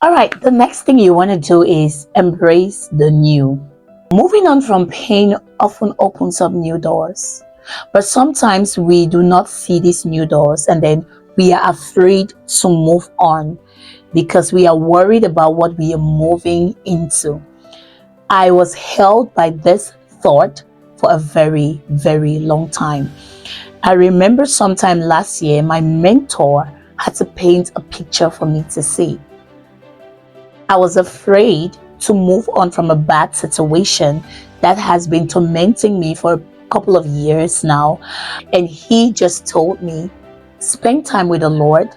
All right, the next thing you want to do is embrace the new. Moving on from pain often opens up new doors, but sometimes we do not see these new doors and then we are afraid to move on because we are worried about what we are moving into. I was held by this thought for a very, very long time. I remember sometime last year, my mentor had to paint a picture for me to see. I was afraid to move on from a bad situation that has been tormenting me for a couple of years now. And he just told me, spend time with the Lord,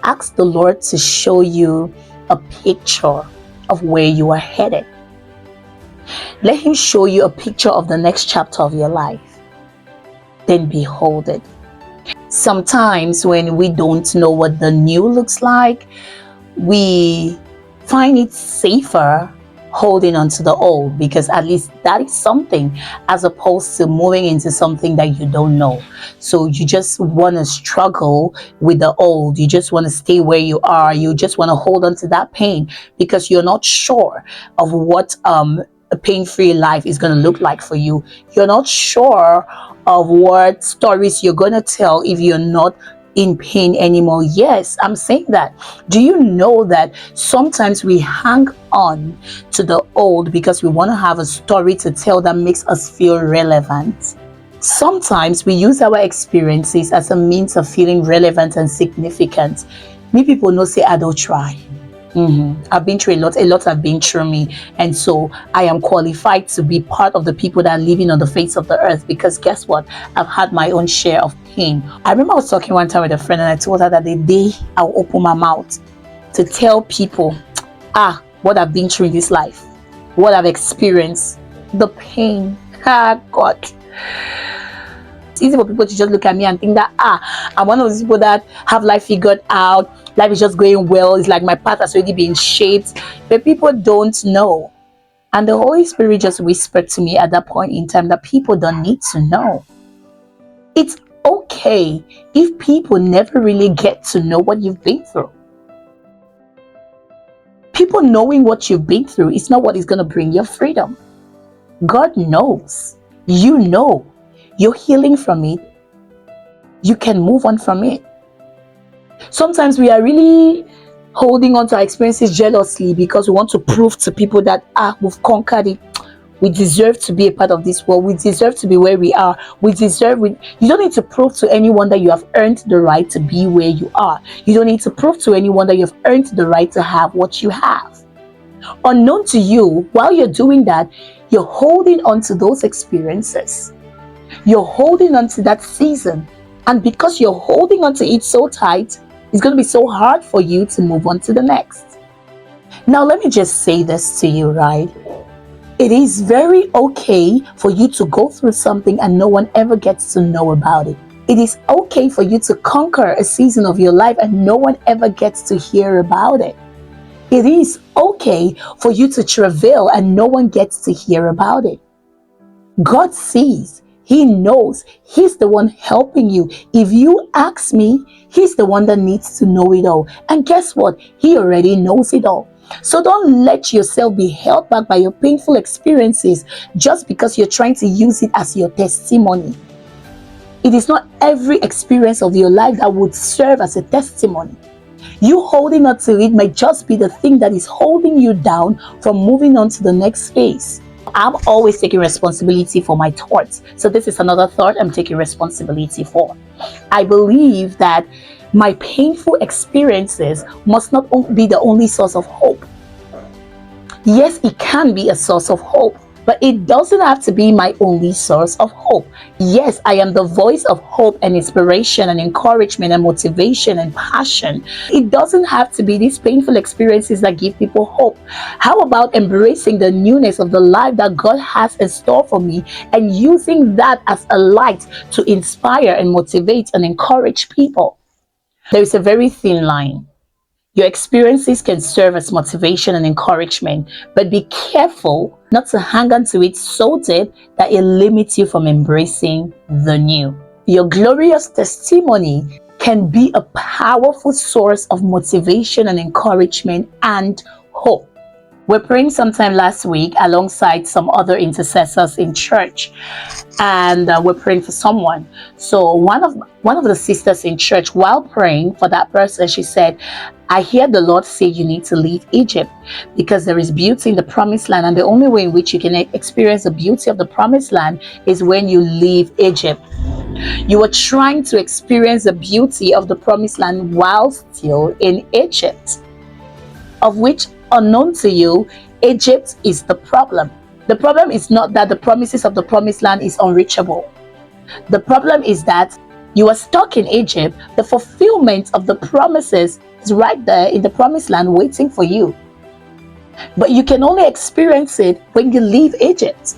ask the Lord to show you a picture of where you are headed. Let him show you a picture of the next chapter of your life. Then behold it. Sometimes when we don't know what the new looks like, we find it safer holding on to the old, because at least that is something, as opposed to moving into something that you don't know. So you just want to struggle with the old. You just want to stay where you are. You just want to hold on to that pain because you're not sure of what a pain-free life is going to look like for you. You're not sure of what stories you're going to tell if you're not in pain anymore. Yes, I'm saying that. Do you know that sometimes we hang on to the old because we want to have a story to tell that makes us feel relevant? Sometimes we use our experiences as a means of feeling relevant and significant. Me people know say I don't try. I've been through a lot have been through me, and so I am qualified to be part of the people that are living on the face of the earth, because guess what, I've had my own share of pain. I remember I was talking one time with a friend and I told her that the day I'll open my mouth to tell people what I've been through in this life, what I've experienced, the pain, God, it's easy for people to just look at me and think that I'm one of those people that have life figured out, life is just going well, it's like my path has already been shaped. But people don't know, and the Holy Spirit just whispered to me at that point in time that people don't need to know. It's okay if people never really get to know what you've been through. People knowing what you've been through is not what is going to bring your freedom. God knows. You know. You're healing from it. You can move on from it. Sometimes we are really holding on to our experiences jealously because we want to prove to people that we've conquered it. We deserve to be a part of this world. We deserve to be where we are. You don't need to prove to anyone that you have earned the right to be where you are. You don't need to prove to anyone that you've earned the right to have what you have. Unknown to you, while you're doing that, you're holding on to those experiences. You're holding on to that season, and because you're holding on to it so tight, it's going to be so hard for you to move on to the next. Now let me just say this to you, right? It is very okay for you to go through something and no one ever gets to know about it. It is okay for you to conquer a season of your life and no one ever gets to hear about it. It is okay for you to travail and no one gets to hear about it. God sees. He knows. He's the one helping you. If you ask me, he's the one that needs to know it all. And guess what? He already knows it all. So don't let yourself be held back by your painful experiences just because you're trying to use it as your testimony. It is not every experience of your life that would serve as a testimony. You holding on to it might just be the thing that is holding you down from moving on to the next phase. I'm always taking responsibility for my thoughts. So this is another thought I'm taking responsibility for. I believe that my painful experiences must not be the only source of hope. Yes, it can be a source of hope, but it doesn't have to be my only source of hope. Yes, I am the voice of hope and inspiration and encouragement and motivation and passion. It doesn't have to be these painful experiences that give people hope. How about embracing the newness of the life that God has in store for me and using that as a light to inspire and motivate and encourage people? There is a very thin line. Your experiences can serve as motivation and encouragement, but be careful not to hang on to it so deep that it limits you from embracing the new. Your glorious testimony can be a powerful source of motivation and encouragement and hope. We're praying sometime last week alongside some other intercessors in church, and we're praying for someone. So one of the sisters in church, while praying for that person, she said, I hear the Lord say you need to leave Egypt because there is beauty in the promised land, and the only way in which you can experience the beauty of the promised land is when you leave Egypt. You are trying to experience the beauty of the promised land while still in Egypt, of which, unknown to you, Egypt is the problem. The problem is not that the promises of the promised land is unreachable. The problem is that you are stuck in Egypt. The fulfillment of the promises is right there in the promised land waiting for you. But you can only experience it when you leave Egypt.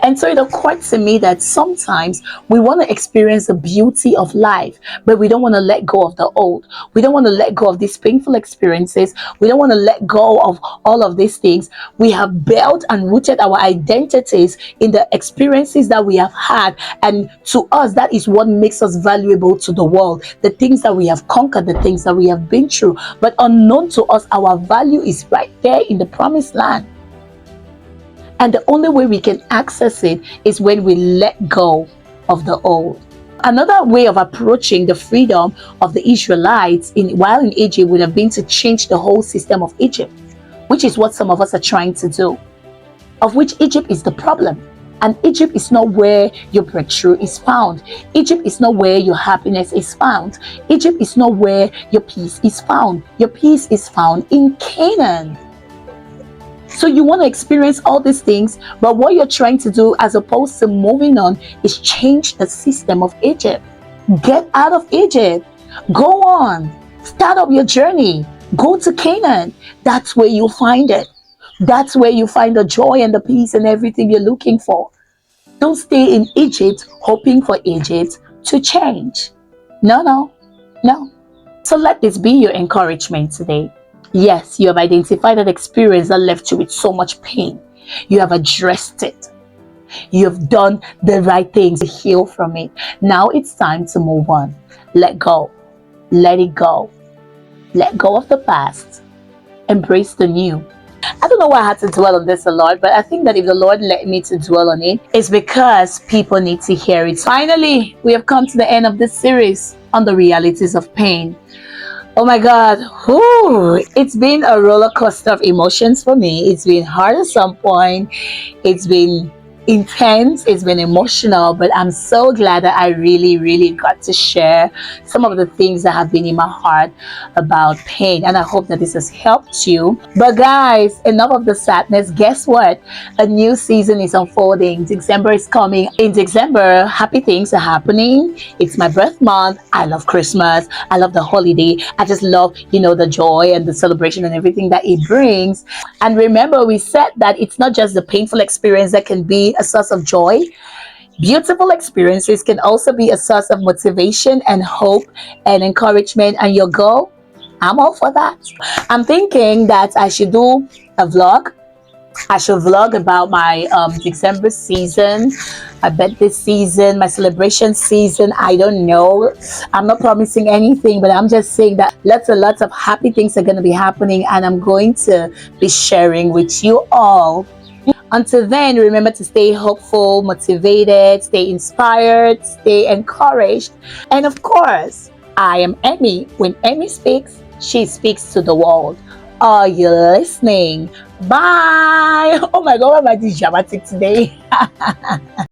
And so it occurred to me that sometimes we want to experience the beauty of life, but we don't want to let go of the old. We don't want to let go of these painful experiences. We don't want to let go of all of these things. We have built and rooted our identities in the experiences that we have had. And to us, that is what makes us valuable to the world. The things that we have conquered, the things that we have been through. But unknown to us, our value is right there in the promised land. And the only way we can access it is when we let go of the old. Another way of approaching the freedom of the Israelites while in Egypt would have been to change the whole system of Egypt, which is what some of us are trying to do, of which Egypt is the problem. And Egypt is not where your breakthrough is found. Egypt is not where your happiness is found. Egypt is not where your peace is found. Your peace is found in Canaan. So you want to experience all these things, but what you're trying to do as opposed to moving on is change the system of Egypt. Get out of Egypt. Go on. Start up your journey. Go to Canaan. That's where you'll find it. That's where you find the joy and the peace and everything you're looking for. Don't stay in Egypt hoping for Egypt to change. No. So let this be your encouragement today. Yes, you have identified an experience that left you with so much pain. You have addressed it. You have done the right things to heal from it. Now it's time to move on. Let go. Let it go. Let go of the past. Embrace the new. I don't know why I had to dwell on this a lot, but I think that if the Lord let me to dwell on it, it's because people need to hear it. Finally, we have come to the end of this series on the realities of pain. Oh my God, it's been a roller coaster of emotions for me. It's been hard at some point. It's been intense. It's been emotional, but I'm so glad that I really got to share some of the things that have been in my heart about pain. And I hope that this has helped you. But guys, enough of the sadness. Guess what? A new season is unfolding. December is coming. In December, happy things are happening. It's my birth month. I love Christmas. I love the holiday. I just love, the joy and the celebration and everything that it brings. And remember, we said that it's not just the painful experience that can be a source of joy. Beautiful experiences can also be a source of motivation and hope and encouragement. And your goal, I'm all for that. I'm thinking that I should do a vlog. I should vlog about my December season, my birthday season, my celebration season. I don't know. I'm not promising anything, but I'm just saying that lots of happy things are going to be happening, and I'm going to be sharing with you all. Until then, remember to stay hopeful, motivated, stay inspired, stay encouraged. And of course, I am Emmy. When Emmy speaks, she speaks to the world. Are you listening? Bye. Oh my God, why am I this dramatic today?